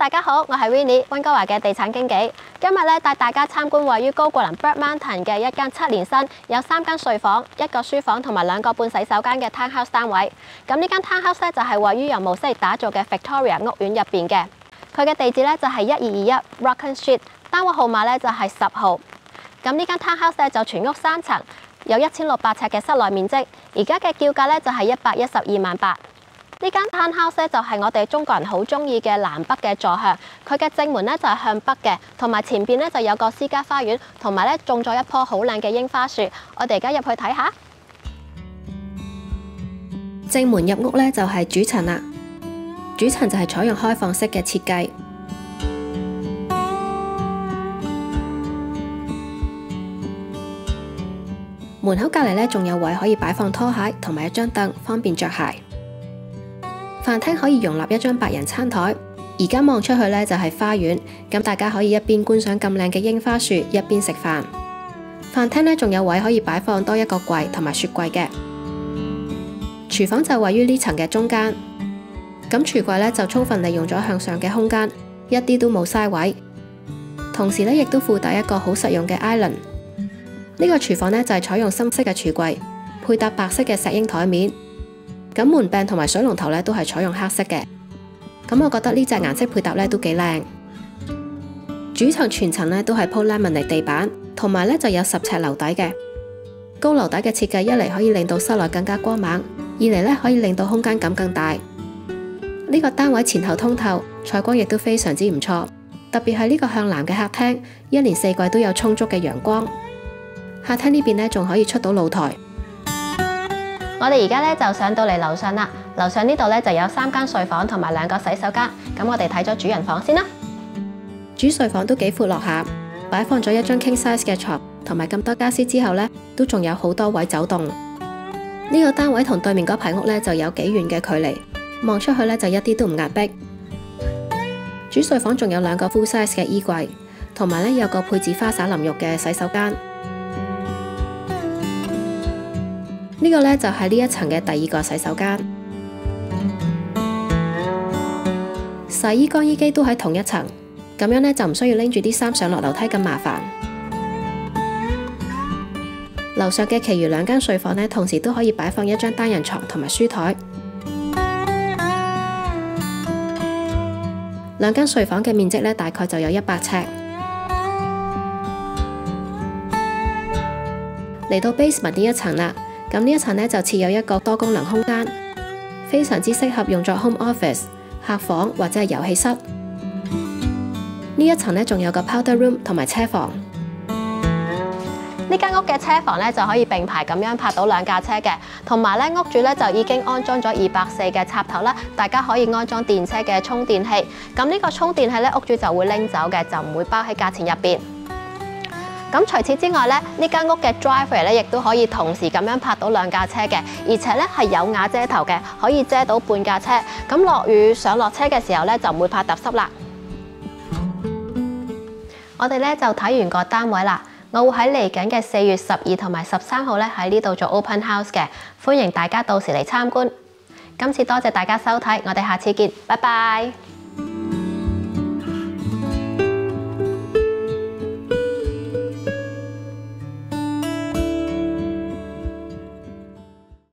大家好，我係 Winnie 溫哥華嘅地產經紀。今日咧帶大家參觀位於高過林 Bird Mountain 嘅一間7年新，有3間睡房、1個書房同埋2個半洗手間嘅 townhouse 單位。咁呢間 townhouse 咧就係位於由模式打造嘅 Victoria 屋苑入邊嘅。佢嘅地址咧就係1221 Rocken Street， 單位號碼咧就係10號。咁呢間 townhouse 咧就全屋3層，有1600尺嘅室內面積，而家嘅叫價咧就係112萬8。呢間 townhouse 咧就係我哋中國人好中意嘅南北嘅坐向，佢嘅正門咧就係向北嘅，同埋前邊咧就有個私家花園，同埋咧種咗一棵好靚嘅櫻花樹。我哋而家入去睇下。正門入屋咧就係主層啦，主層就係採用開放式嘅設計。門口隔離咧仲有位可以擺放拖鞋同埋一張凳，方便着鞋。飯廳可以容納一張8人餐台，而家望出去咧就係花園，咁大家可以一邊觀賞咁靚嘅櫻花樹，一邊食飯。飯廳咧仲有位可以擺放多一個櫃同埋雪櫃嘅。廚房就位於呢層嘅中間，咁櫥櫃咧就充分利用咗向上嘅空間，一啲都冇嘥位。同時咧亦都附帶一個好實用嘅 island。呢個廚房咧就係採用深色嘅櫥櫃，配搭白色嘅石英台面。咁門柄同埋水龍頭咧都係採用黑色嘅，咁我覺得呢隻顏色配搭咧都幾靚。主層全層咧都係鋪 laminate 地板，同埋咧就有10尺樓底嘅。高樓底嘅設計，一嚟可以令到室內更加光猛，二嚟咧可以令到空間感更大。呢個單位前後通透，採光亦都非常之唔錯，特別係呢個向南嘅客廳，一年4季都有充足嘅陽光。客廳呢邊咧仲可以出到露台。我哋而家咧就上到嚟樓上啦，樓上呢度咧就有3間睡房同埋2個洗手間。咁我哋睇咗主人房先啦。主睡房都幾闊落下，擺放咗一張 king size 嘅床，同埋咁多家私之後咧，都仲有好多位走動。呢個單位同對面嗰排屋咧就有幾遠嘅距離，望出去咧就一啲都唔壓迫。主睡房仲有2個 full size 嘅衣櫃，同埋咧有個配置花灑淋浴嘅洗手間。呢個咧就係呢一層嘅第2個洗手間，洗衣乾衣機都喺同一層，咁樣咧就唔需要拎住啲衫上落樓梯咁麻煩。樓上嘅其餘2間睡房咧，同時都可以擺放一張單人床同埋書台。2間睡房嘅面積咧大概就有100尺。嚟到 basement 呢一層啦。咁呢一層呢，就設有一個多功能空間，非常之適合用作 home office、客房或者係遊戲室。呢一層呢，仲有個 powder room 同埋車房。呢間屋嘅車房呢，就可以並排咁樣泊到2架車嘅，同埋咧屋主咧就已經安裝咗240嘅插頭啦，大家可以安裝電車嘅充電器。咁呢個充電器咧屋主就會拎走嘅，就唔會包喺價錢入邊。咁除此之外咧，呢間屋嘅 driveway 咧亦都可以同時咁樣泊到2架車嘅，而且咧係有瓦遮頭嘅，可以遮到半架車。咁落雨上落車嘅時候咧就唔會怕揼濕啦。我哋咧就睇完個單位啦，我會喺嚟緊嘅4月12同埋13號咧喺呢度做 open house 嘅，歡迎大家到時嚟參觀。今次多謝大家收睇，我哋下次見，拜拜。